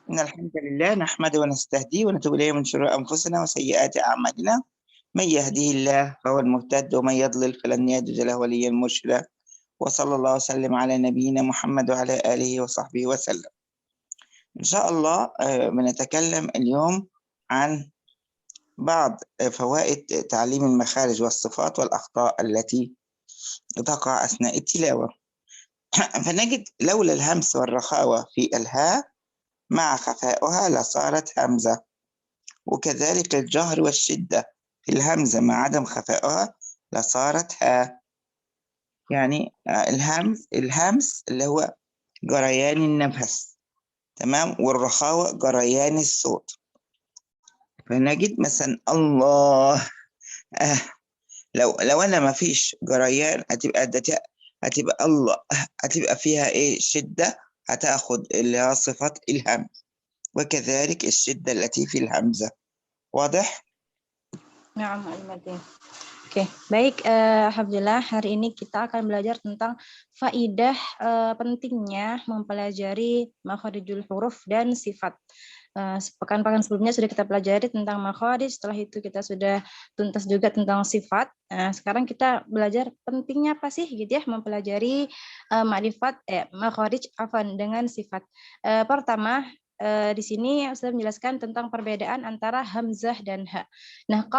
إن الحمد لله نحمده ونستهديه ونتوب إليه من شرور أنفسنا وسيئات أعمالنا. من يهديه الله فهو المهتد ومن يضلل فلن يجد له وليا مرشدا. وصلى الله وسلم على نبينا محمد وعلى آله وصحبه وسلم. إن شاء الله بنتكلم اليوم عن بعض فوائد تعليم المخارج والصفات والأخطاء التي تقع أثناء التلاوة. فنجد لولا الهمس والرخاوة في الهاء مع خفاؤها لصارت همزة، وكذلك الجهر والشدة في الهمزة مع عدم خفائها لصارت ها. يعني الهمس اللي هو جريان النفس، تمام، والرخاوة جريان الصوت. فنجد مثلا الله لو انا ما فيش جريان هتبقى الله هتبقى فيها ايه؟ شدة، هتاخد اللي هي صفة الهمز، وكذلك الشدة التي في الهمزة. واضح؟ Na'am, Oke, baik, alhamdulillah hari ini kita akan belajar tentang faidah pentingnya mempelajari makharijul huruf dan sifat. Pekan-pekan sebelumnya sudah kita pelajari tentang makharij, setelah itu kita sudah tuntas juga tentang sifat. Sekarang kita belajar pentingnya apa sih gitu ya mempelajari makharij dengan sifat. Pertama, di sini sudah menjelaskan tentang perbedaan antara hamzah dan ha. Nah,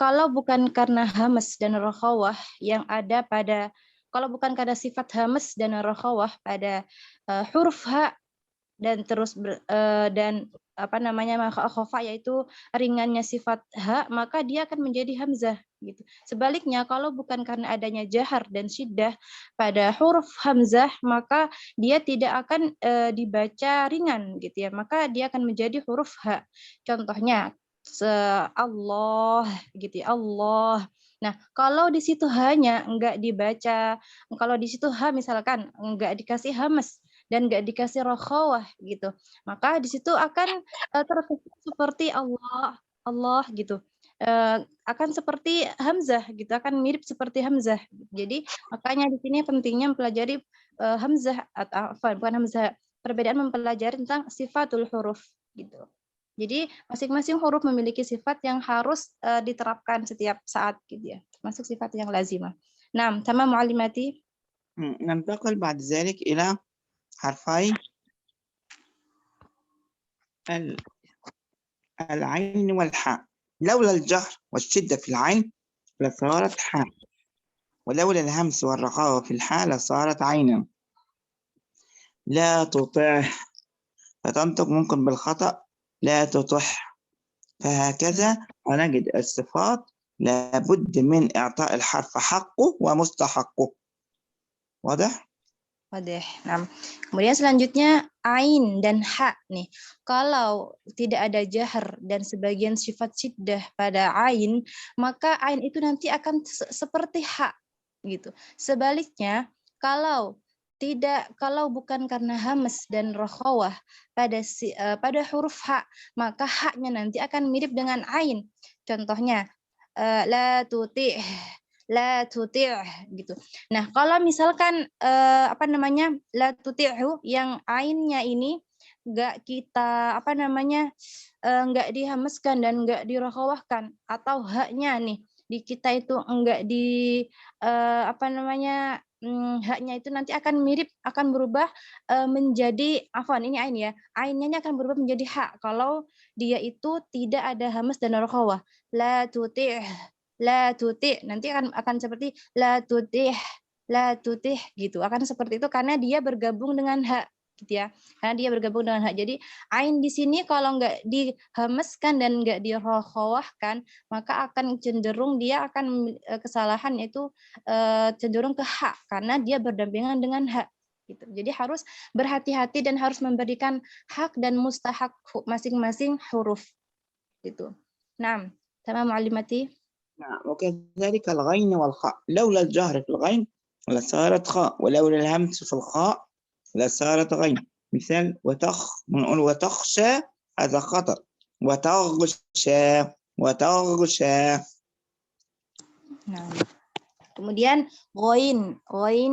kalau bukan karena hamas dan rokhawah yang ada pada, kalau bukan karena sifat hamas dan rokhawah pada huruf ha dan terus dan apa namanya khofa, yaitu ringannya sifat ha, maka dia akan menjadi hamzah gitu. Sebaliknya kalau bukan karena adanya jahar dan syiddah pada huruf hamzah, maka dia tidak akan dibaca ringan gitu ya, maka dia akan menjadi huruf ha. Contohnya Allah gitu ya, Allah. Nah, kalau di situ hanya enggak dibaca, kalau di situ ha misalkan enggak dikasih hamas dan enggak dikasih rokhawah gitu, maka di situ akan terkesan seperti Allah gitu. Akan seperti hamzah gitu, akan mirip seperti hamzah. Jadi makanya di sini pentingnya mempelajari hamzah atau bukan hamzah, perbedaan mempelajari tentang sifatul huruf gitu. Jadi masing-masing huruf memiliki sifat yang harus diterapkan setiap saat gitu ya, termasuk sifat yang lazimah. Nah, sama muallimati. ننتقل بعد ذلك إلى حرفي العين والحاء. لولا الجهر والشدة في العين لصارت حاء، ولولا الهمس والرخاوة في الحاء لصارت عينا. لا تطع، فتنطق ممكن بالخطأ لا تطح. فهكذا نجد الصفات لابد من إعطاء الحرف حقه ومستحقه. واضح؟ Wadah. Nah, kemudian selanjutnya ain dan ha nih. Kalau tidak ada jahar dan sebagian sifat syiddah pada ain, maka ain itu nanti akan seperti ha gitu. Sebaliknya, kalau bukan karena hamas dan rokhawah pada huruf ha, maka ha-nya nanti akan mirip dengan ain. Contohnya la tuti' gitu. Nah, kalau misalkan la tuti'hu yang ainnya ini enggak kita enggak dihamaskan dan enggak dirokhawahkan, atau haknya nih di kita itu enggak di haknya itu nanti akan berubah menjadi ini ain ya. Ainnya akan berubah menjadi hak kalau dia itu tidak ada hamas dan rokhawah. La tuti' nanti akan seperti la tutih gitu, akan seperti itu karena dia bergabung dengan ha gitu ya, karena dia bergabung dengan ha. Jadi ain di sini kalau nggak dihamaskan dan nggak dirokhawahkan, maka akan cenderung dia akan kesalahan, yaitu cenderung ke ha karena dia berdampingan dengan ha gitu. Jadi harus berhati-hati dan harus memberikan hak dan mustahak masing-masing huruf gitu. Nah, sama muallimati. وكذلك الغين والخاء. لولا الجهر في الغين لصارت خاء، ولولا الهمس في الخاء لصارت غين. مثال نقول وتخشى، هذا خطأ. وتغشى. Nah, Kemudian ghain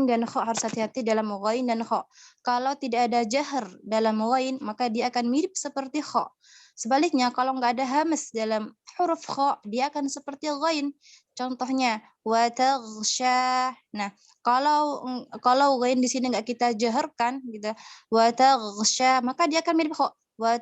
dan kha, harus hati-hati dalam ghain dan kha. Kalau tidak ada jahar dalam ghain, maka dia akan mirip seperti kha. Sebaliknya, kalau nggak ada hamas dalam huruf kha, dia akan seperti ghain. Contohnya, wa taghsha. Nah, kalau ghain di sini nggak kita jaharkan, gitu, wa taghsha, maka dia akan mirip kha. Wa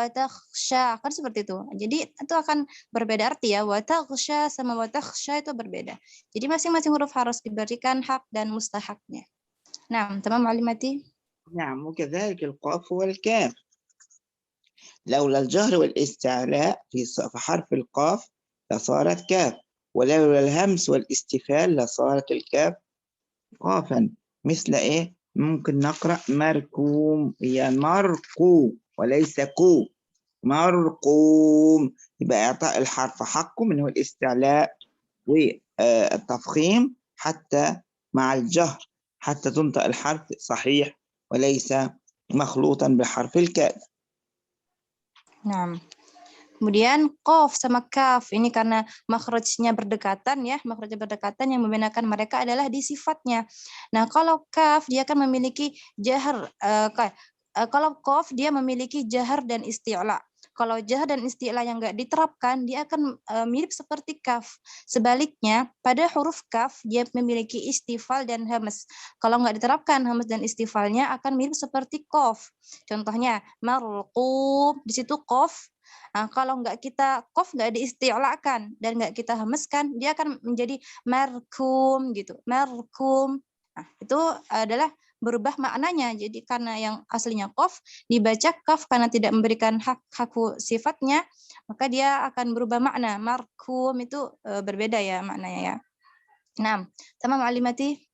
taghsha, kan seperti itu. Jadi itu akan berbeda arti ya. Wa taghsha sama wa taghsha itu berbeda. Jadi masing-masing huruf harus diberikan hak dan mustahaknya. Nah, tamam معلماتي. نعم وكذلك القاف والكاف لولا الجهر والاستعلاء في حرف القاف لصارت كاف ولولا الهمس والاستفال لصارت الكاف قافا مثل ايه ممكن نقرأ مركوم هي مرقو وليس كو مرقوم يبقى إعطاء الحرف حقه من هو الاستعلاء والتفخيم حتى مع الجهر حتى تنطق الحرف صحيح وليس مخلوطا بحرف الكاف. Nah, kemudian qaf sama kaf ini karena makhrajnya berdekatan ya, makhrajnya berdekatan, yang membedakan mereka adalah di sifatnya. Nah, kalau kaf dia akan memiliki jahar, kalau qaf dia memiliki jahar dan isti'la. Kalau jahar dan isti'la yang enggak diterapkan, dia akan mirip seperti kaf. Sebaliknya, pada huruf kaf dia memiliki istifal dan hamas. Kalau enggak diterapkan hamas dan istifalnya akan mirip seperti qaf. Contohnya, marqub, di situ qaf. Nah, kalau enggak kita qaf enggak diisti'lakan dan enggak kita hameskan, dia akan menjadi markum gitu. Markum. Nah, itu adalah berubah maknanya. Jadi karena yang aslinya qaf dibaca kaf karena tidak memberikan hak sifatnya, maka dia akan berubah makna. Markum itu berbeda ya maknanya ya. Nah, sama معلماتي.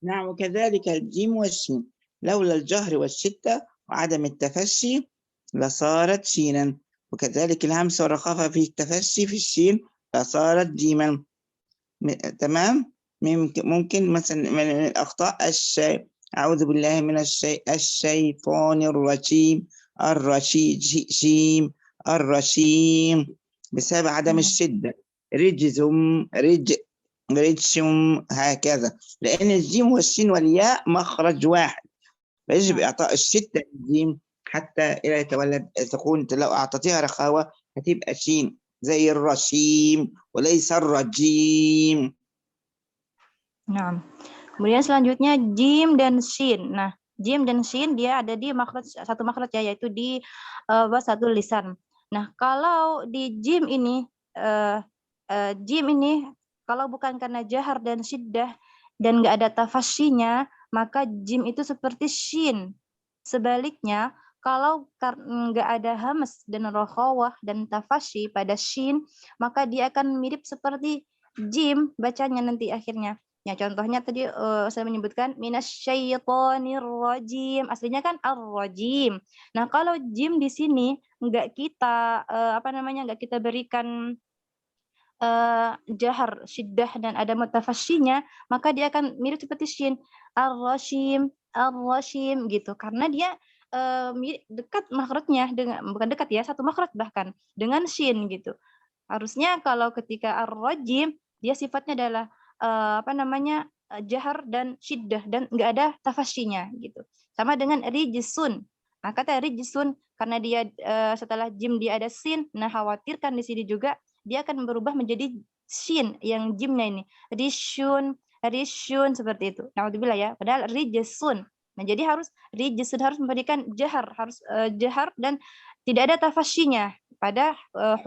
نعم وكذلك الجيم والشين لولا الجهر والشدة وعدم التفشي لصارت شينا وكذلك الهمس والرخافة في التفشي في الشين لصارت جيما. تمام. ممكن مثلا من الأخطاء أعوذ بالله من الشيطان الرجيم الرشيم الرشيم بسبب عدم الشدة. رجم هكذا لأن الجيم والشين والياء مخرج واحد فيجب إعطاء الشدة للجيم حتى إلى يتولد تكون لو أعطيتها رخاوة هتبقى شين زي الرشيم وليس الرجيم. Nah, kemudian selanjutnya jim dan shin. Nah, jim dan shin dia ada di makhraj satu makhraj ya, yaitu di satu lisan. Nah, kalau di jim ini kalau bukan karena jahar dan syiddah dan nggak ada tafasyinya, maka jim itu seperti shin. Sebaliknya, kalau nggak ada hamas dan rokhawah dan tafasyi pada shin, maka dia akan mirip seperti jim bacanya nanti akhirnya. Ya, contohnya tadi saya menyebutkan minasyaitonir rajim. Aslinya kan ar-rajim. Nah, kalau jim di sini enggak kita enggak kita berikan jahar, syiddah dan ada mutafasyinya, maka dia akan mirip seperti shin. Ar-rashim, ar-rashim gitu. Karena dia dekat makhrajnya dengan, bukan dekat ya, satu makhraj bahkan dengan shin gitu. Harusnya kalau ketika ar-rajim dia sifatnya adalah jahar dan syiddah dan enggak ada tafasyinya gitu. Sama dengan rijsun. Nah, kata rijsun karena dia setelah jim dia ada sin, nah khawatirkan di sini juga dia akan berubah menjadi shin yang jimnya ini. Rishun seperti itu. Naudzubillah ya. Padahal rijsun. Nah, jadi rijsun harus memberikan jahar, harus jahar dan tidak ada tafasyinya pada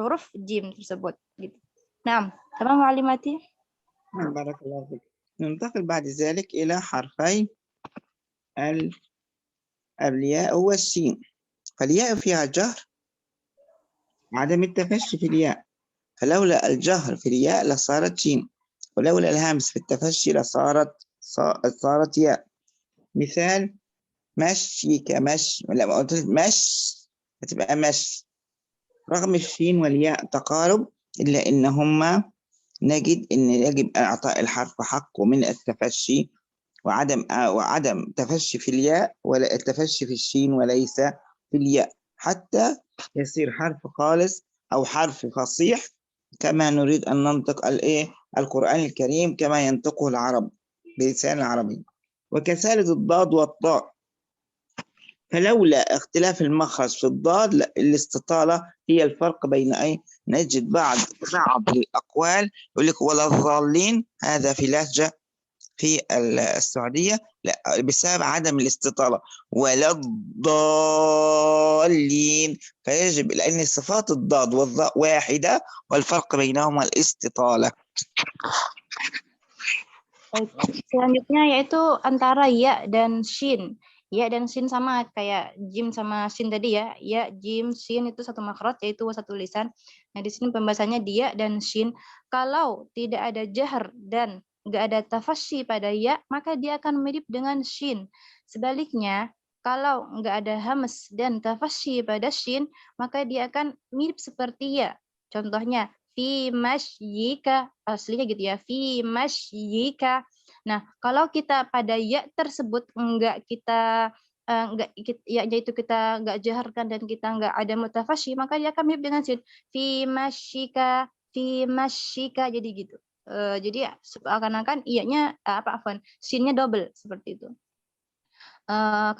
huruf jim tersebut gitu. Nah, tamam معلماتي. بارك الله فيك. ننتقل بعد ذلك إلى حرفي الياء والسين. فالياء فيها جهر عدم التفشي في الياء فلولا الجهر في الياء لصارت شين ولولا الهمس في التفشي صارت ياء. مثال مشي كمشي، لما قلت مش هتبقى مشي رغم الشين والياء تقارب إلا إن هما نجد إن يجب إعطاء الحرف حقه من التفشي وعدم تفشي في الياء ولا التفشي في الشين وليس في الياء حتى يصير حرف خالص أو حرف فصيح كما نريد أن ننطق القرآن الكريم كما ينطقه العرب بلسان العربي. وكذلك الضاد والطاء، فلولا اختلاف المخرج في الضاد الاستطالة هي الفرق بين نجد بعض الأقوال يقول لك ولا الضالين، هذا في لهجة في السعودية لا بسبب عدم الاستطالة، ولا الضالين، فيجب لأن صفات الضاد والضاء واحدة والفرق بينهما الاستطالة. Selanjutnya yaitu antara ya dan shin. Ya dan shin sama kayak jim sama shin tadi ya. Ya, jim, shin itu satu makhraj yaitu satu lisan. Nah, di sini pembahasannya dia dan shin. Kalau tidak ada jahar dan nggak ada tafasyi pada ya, maka dia akan mirip dengan shin. Sebaliknya, kalau nggak ada hamas dan tafasyi pada shin, maka dia akan mirip seperti ya. Contohnya, fi masyika, aslinya gitu ya, fi masyika. Nah, kalau kita pada ya tersebut enggak kita ya itu kita enggak jaharkan dan kita enggak ada mutafasyi, maka dia akan mirip dengan sin, fi masyika, jadi gitu. Jadi seakan-akan iyanya sinnya double seperti itu.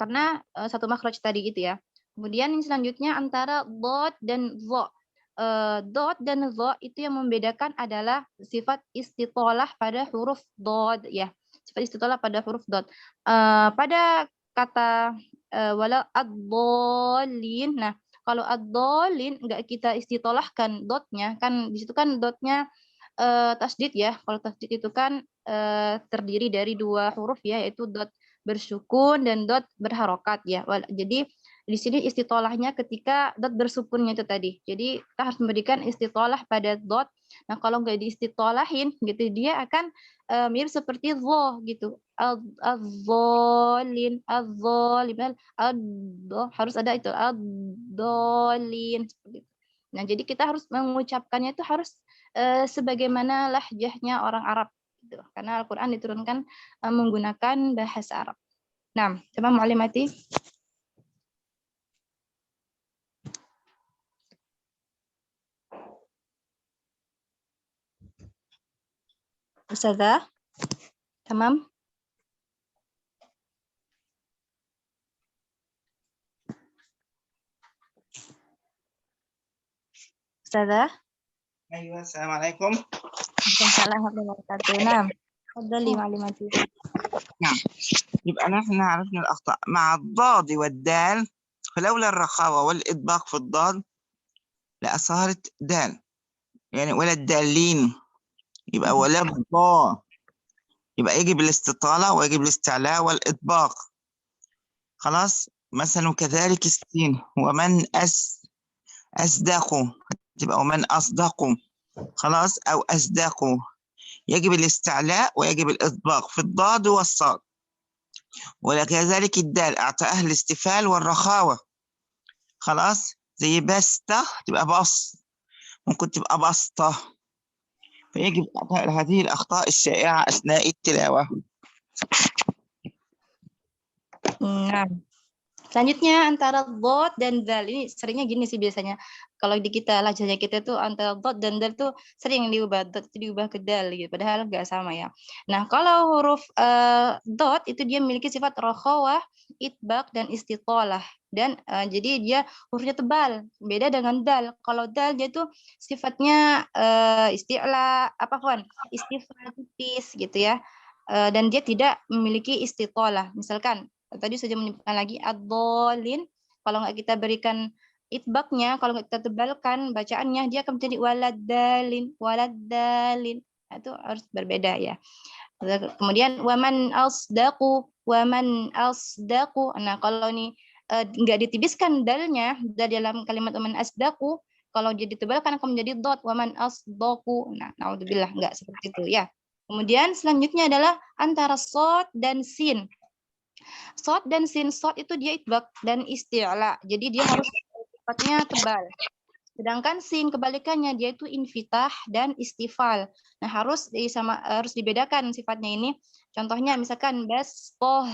Karena satu makhraj tadi gitu ya. Kemudian yang selanjutnya antara dot dan dha. Dot dan dha itu yang membedakan adalah sifat istitolah pada huruf dot ya. Sifat istitolah pada huruf dot. Pada kata wala ad-dallin. Nah, kalau ad-dallin enggak kita istitolahkan dotnya, kan di situ kan dotnya tasdid ya. Kalau tasdid itu kan terdiri dari dua huruf ya, yaitu dot bersukun dan dot berharokat ya. Jadi di sini istitolahnya ketika dot bersukunnya itu tadi. Jadi kita harus memberikan istitolah pada dot. Nah, kalau nggak diistitolahin gitu dia akan mirip seperti dho gitu. Al-dhalin, harus ada itu al-dhalin seperti itu. Nah, jadi kita harus mengucapkannya itu harus sebagaimana lahjahnya orang Arab gitu. Karena Al-Qur'an diturunkan menggunakan bahasa Arab. Nah, coba Mu'allimati. Ustazah, tamam? Ustazah? أيوة السلام عليكم. Waalaikumsalam warahmatullahi wabarakatuh. Nah, تفضلي معلمتي. نعم، يبقى نحن عرفنا الأخطاء مع الضاد والدال، فلولا الرخاوة والإطباق في الضاد لصارت دال، يعني ولا الدالين، يبقى ولا الضاء، يبقى يجب الاستطالة ويجب الاستعلاء والإطباق. خلاص، مثلا كذلك السين ومن أصدقوا، تبقى ومن أصدقوا، خلاص، أو أصدقوا، يجب الاستعلاء ويجب الإطباق في الضاد والصاد. وكذلك الدال أعطاها الاستفال والرخاوة، خلاص، زي بسطة تبقى بص، ممكن تبقى بسطة، فيجب هذه الأخطاء الشائعة أثناء التلاوة. Nah, selanjutnya antara dot dan dal ini seringnya gini sih biasanya. Kalau di kita lahjahnya kita tuh antara dot dan dal tuh sering diubah, dot itu diubah ke dal gitu. Padahal nggak sama ya. Nah, kalau huruf dot itu dia memiliki sifat rokhawah, itbaq dan istitolah. Dan jadi dia hurufnya tebal. Beda dengan dal. Kalau dal dia tuh sifatnya isti'la, istifal tipis gitu ya. Dan dia tidak memiliki istitolah. Misalkan tadi sudah menyebutkan lagi ad-dhalin, kalau nggak kita berikan itbaknya, kalau nggak kita tebalkan bacaannya, dia akan menjadi waladhalin. Nah, itu harus berbeda ya. Kemudian waman asdaqu. Nah, kalau ini nggak ditibiskan dalnya dari dalam kalimat waman asdaqu, kalau dia ditebalkan akan menjadi dot waman asdaqu. Nah, naudzubillah, nggak seperti itu ya. Kemudian selanjutnya adalah antara shad dan sin. Shad dan sin, shad itu dia itbaq dan isti'la. Jadi dia harus sifatnya tebal. Sedangkan sin kebalikannya dia itu infitah dan istifal. Nah, harus dibedakan sifatnya ini. Contohnya misalkan baspoh.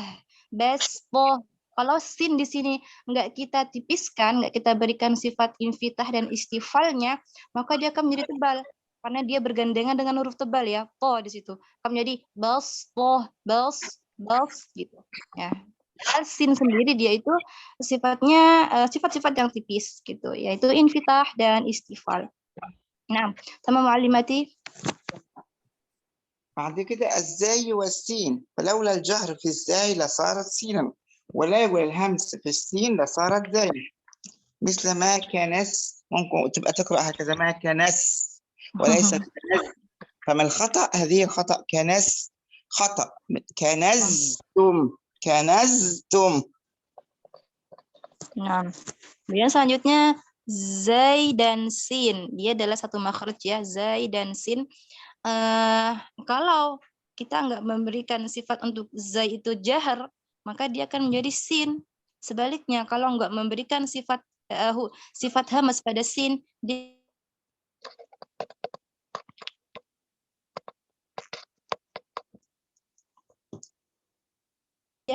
Kalau sin di sini enggak kita tipiskan, enggak kita berikan sifat infitah dan istifalnya, maka dia akan menjadi tebal. karena dia bergandengan dengan huruf tebal ya, to di situ. Akan menjadi bals gitu. Ya. Sin sendiri dia itu sifatnya sifat-sifat yang tipis gitu, yaitu infitah dan istifal. Nah, sama muallimati. بعد كده الزاي والسين، فلولا الجهر في الزاي لصارت سينا، ولولا الهمس في السين لصارت زاي. مثل ما كنس، ممكن تبقى تقرأ هكذا ما كنس وليس كنز. فما الخطأ؟ هذه الخطأ كنس خطأ. كنزتم. Nah, kemudian selanjutnya zai dan sin, dia adalah satu makhraj ya, zai dan sin. Kalau kita nggak memberikan sifat untuk zai itu jahar, maka dia akan menjadi sin. Sebaliknya, kalau nggak memberikan sifat hamas pada sin, dia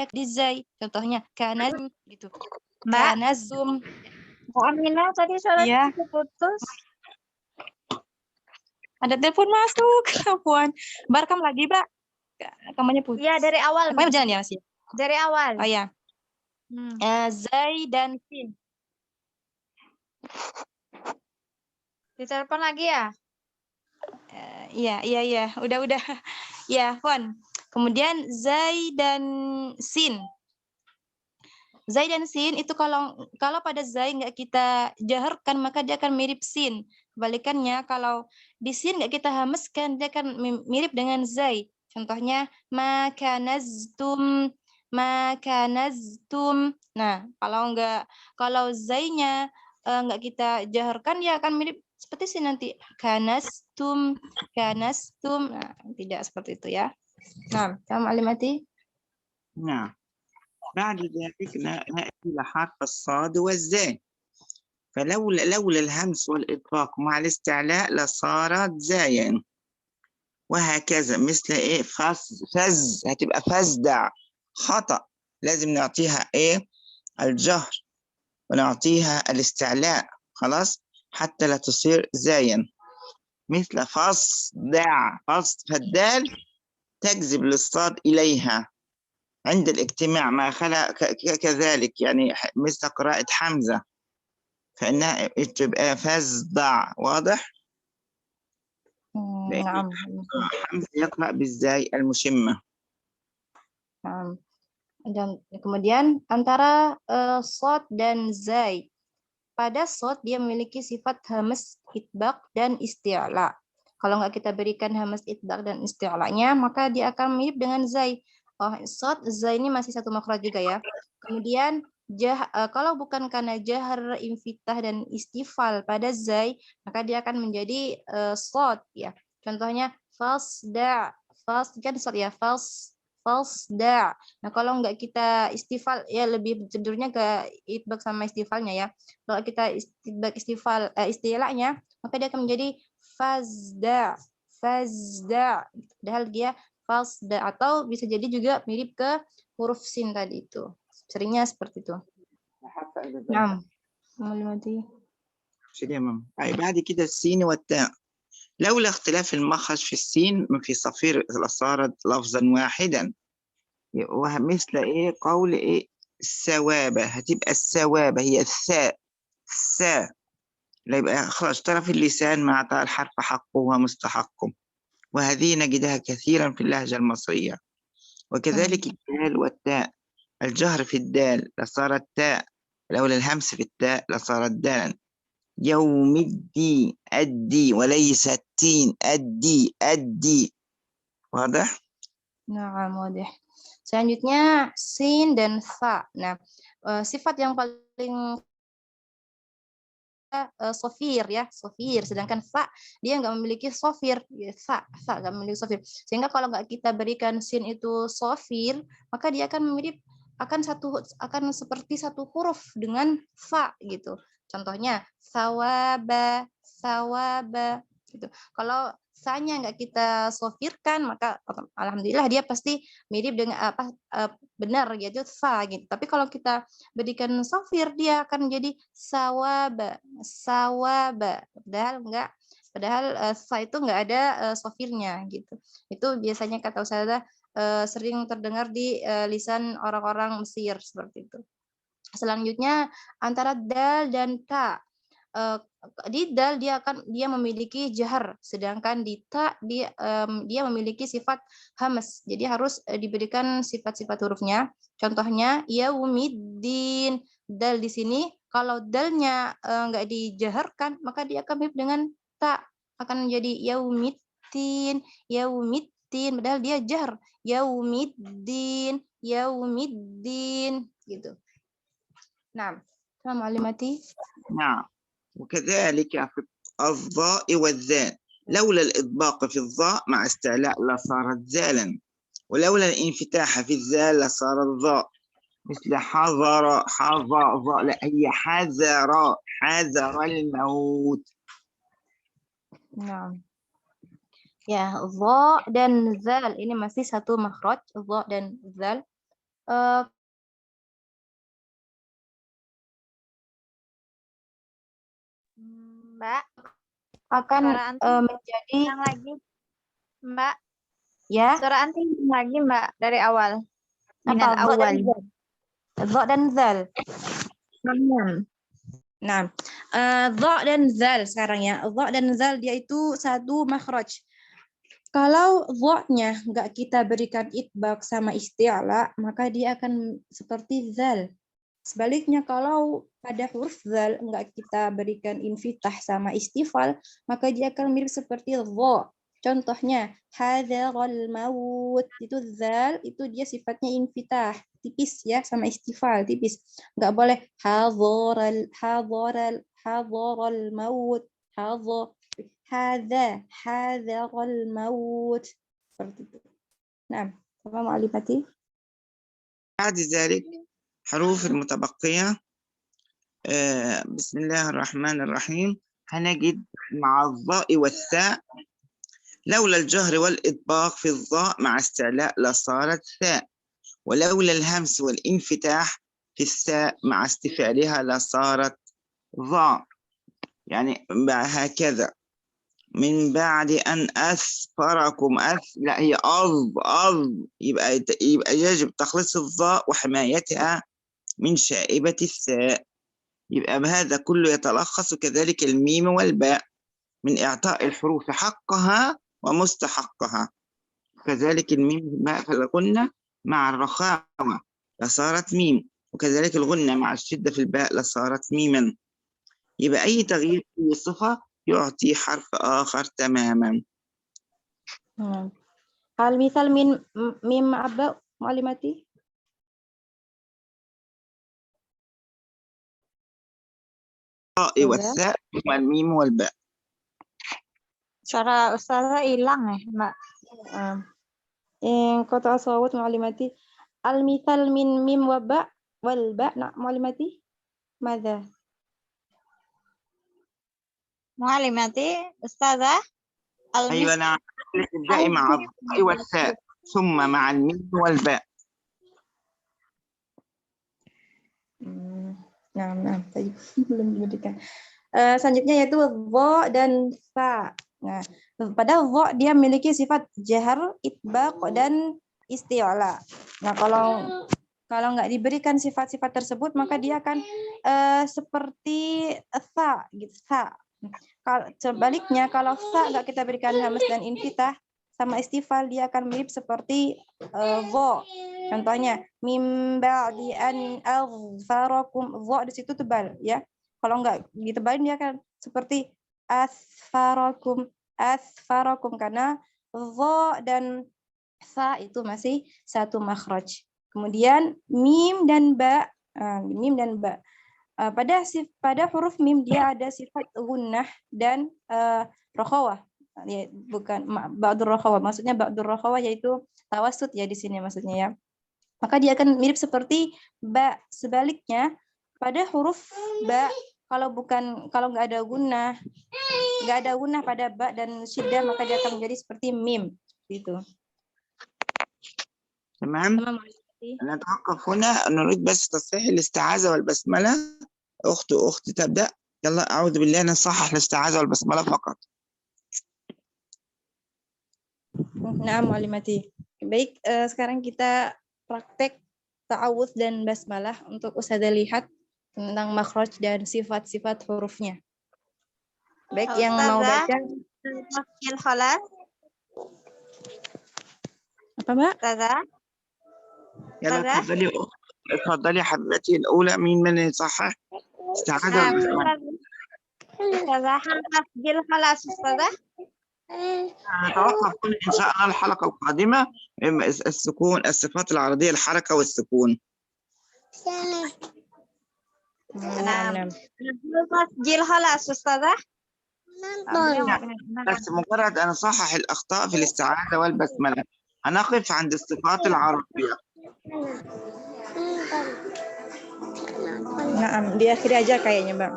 di zai. Contohnya kanaz gitu. Mbak, Kanazum. Mbak Aminah tadi suaranya Iya. putus. Ada telepon masuk. Puan. Barekam lagi, Mbak. Kamarnya putus. Iya, dari awal. Kamarnya berjalan ya, Mas? Dari awal. Oh ya. Zai dan sin. Ditelepon lagi ya? Iya. Udah. Ya, Puan. Kemudian zai dan sin. Zai dan sin itu kalau pada zai nggak kita jaharkan maka dia akan mirip sin. Kebalikannya kalau di sin nggak kita hameskan dia akan mirip dengan zai. Contohnya makanaztum. Nah, kalau zainya nggak kita jaharkan dia akan mirip seperti sin nanti kanastum. Nah, tidak seperti itu ya. Nah, kamu alimati. نعم. بعد ذلك نأتي إلى حرف الصاد والزاي، لولا الهمس والإطلاق مع الاستعلاء لصارت زايا، وهكذا. مثل إيه؟ فز هتبقى فزدع، خطأ. لازم نعطيها إيه؟ الجهر ونعطيها الاستعلاء، خلاص، حتى لا تصير زايا. مثل فصدع، فالدال تجذب للصاد إليها عند الاجتماع ما خلا كذلك، يعني مثل قراءة حمزة فإنها تبقى فزدع. واضح؟ نعم. حمزة يقرأ بالزاي المشمة. Nah, dan kemudian antara sod dan zai. Pada sod dia memiliki sifat hamas itbaq dan isti'la. Kalau nggak kita berikan hamas itbaq dan isti'lanya, maka dia akan mirip dengan zai. Sod, zai ini masih satu makhraj juga ya. Kemudian kalau bukan karena jahar, infitah dan istifal pada zai, maka dia akan menjadi sod ya. Contohnya fasda, kan sod ya, falsda. Nah, kalau nggak kita istifal, ya lebih cenderungnya ke itbaq sama istifalnya ya. Kalau kita itbaq istifal istilahnya, maka dia akan menjadi fazda. Padahal dia falsda, atau bisa jadi juga mirip ke huruf sin tadi itu. Seringnya seperti itu. Nah, بعد كده السين والتاء، لولا اختلاف المخرج في السين في صفير لصارت لفظا واحدا. ومثل ايه؟ قول ايه؟ السوابة، هتبقى السوابة هي الثاء. لا يبقى خرج طرف اللسان مع طاء الحرف حقه ومستحقه، وهذه نجدها كثيرا في اللهجة المصرية. وكذلك الدال والتاء، الجهر في الدال لصارت تاء، لولا الهمس في التاء لصارت دالا. يوم الدين، الدي وليس التين، الدي. واضح؟ Nah, wadah. Selanjutnya sin dan fa. Nah, sifat yang paling sofir ya, sofir. Sedangkan fa dia nggak memiliki sofir. Fa nggak memiliki sofir. Sehingga kalau nggak kita berikan sin itu sofir, maka dia akan mirip akan seperti satu huruf dengan fa gitu. Contohnya sawaba gitu. Kalau sa-nya nggak kita sofirkan, maka alhamdulillah dia pasti mirip dengan benar yaitu fa gitu. Tapi kalau kita berikan sofir dia akan menjadi sawaba. Padahal enggak Padahal sa itu nggak ada sofirnya gitu. Itu biasanya kata Ustazah sering terdengar di lisan orang-orang Mesir seperti itu. Selanjutnya antara dal dan ta. Di dal dia memiliki jahar, sedangkan di ta dia memiliki sifat hamas. Jadi harus diberikan sifat-sifat hurufnya. Contohnya yaumiddin. Dal di sini kalau dalnya nggak dijaharkan maka dia akan mirip dengan ta, akan menjadi yaumiddin, yaumiddin, padahal dia jahar. Yaumiddin, yaumiddin gitu. Nah, sama Alimati. نعم. وكذلك في الضاء والذال، لولا الإطباق في الضاء مع استعلاء لصارت ذالا، ولولا الانفتاح في الذال لصارت ضاء، مثل حذر حذر، لا هي حذر حذر الموت. Nah, ya dha dan zal ini masih satu makhraj, dha dan zal. Mbak, Akan suara anti menjadi yang lagi. Mbak, ya suara anti yang lagi Mbak dari awal. apa Minal dha dan awal. zal. Dha dan zal. Nah, dha dan zal sekarang ya. Dha dan zal dia itu satu makhraj. Kalau dha-nya nggak kita berikan itbaq sama isti'la, maka dia akan seperti zal. Sebaliknya kalau pada huruf zal nggak kita berikan infitah sama istifal, maka dia akan mirip seperti dha. Contohnya hadzal maut, itu zal itu dia sifatnya infitah, tipis ya, sama istifal tipis. Nggak boleh hadzal maut, hadzal maut, seperti itu. Nah, apa Alimati? بعد ذلك حروف المتبقية بسم الله الرحمن الرحيم هنجد مع الضاء والثاء لولا الجهر والإطباق في الضاء مع استعلاء لصارت ثاء، ولولا الهمس والانفتاح في الثاء مع استفعالها لصارت ضاء. يعني هكذا من بعد أن أثفركم لا هي يبقى يجب تخليص الضاء وحمايتها من شائبة الثاء. يبقى بهذا كله يتلخص كذلك الميم والباء من إعطاء الحروف حقها ومستحقها. كذلك الميم والباء في الغنة مع الرخاوة لصارت ميم، وكذلك الغنة مع الشدة في الباء لصارت ميما. يبقى أي تغيير في صفة يعطي حرف آخر تماما. Hal misal mim ma'aba Mu'allimati? الطاء والثاء والميم والباء. Suara Ustazah hilang ya, Mbak. Qata sawut Mu'allimati. Al misal min mim wa ba wal ba na Mu'allimati? Madza? Mu'allimati, Ustazah. أيوة نعم، الابتداء مع الضاء والثاء ثم مع الميم والباء. Nah, tadi belum diberikan. Selanjutnya yaitu dha dan sa. Nah, pada dha dia memiliki sifat jahar, itbaq dan isti'la. Nah, kalau nggak diberikan sifat-sifat tersebut maka dia akan seperti sa gitu, sa. Sebaliknya kalau sa nggak kita berikan hamas dan infitah sama istifal dia akan mirip seperti dha. Contohnya mim ba'di an aghfarakum, dha di situ tebal ya. Kalau nggak ditebalin dia akan seperti asfarakum karena dha dan sa itu masih satu makhraj. Kemudian mim dan ba. Pada huruf mim dia ada sifat gunnah dan rokhawah. Ya, bukan ba'dur rokhawah, maksudnya ba'dur rokhawah yaitu tawassut ya di sini maksudnya ya. Maka dia akan mirip seperti ba. Sebaliknya pada huruf ba kalau nggak ada gunnah pada ba dan syiddah maka dia akan menjadi seperti mim gitu. تمام. نتوقف هنا، نريد بس تصحيح الاستعاذة والبسملة. أختي تبدأ. يلا أعوذ بالله، نصحح الاستعاذة والبسملة فقط. Nah, Mu'allimati. Baik, sekarang kita praktek ta'awudz dan basmalah untuk Ustazah lihat tentang makhraj dan sifat-sifat hurufnya. Baik, yang mau baca Ustazah khalas. apa, Mbak? Ustazah. يلا أستاذة؟ اتفضلي حبيبتي الأولى. مين من يصحح؟ استعاذة ولا بسملة؟ أستاذة تسجيل خلاص أستاذة. نتوقف كل إن شاء الله الحلقة القادمة السكون، الصفات العرضية، الحركة والسكون. نعم. تسجيل خلاص أستاذة. بس مجرد أن أصحح الأخطاء في الاستعاذة والبسملة، هنقف عند الصفات العرضية. Nah, diakhiri aja kayaknya, Bang.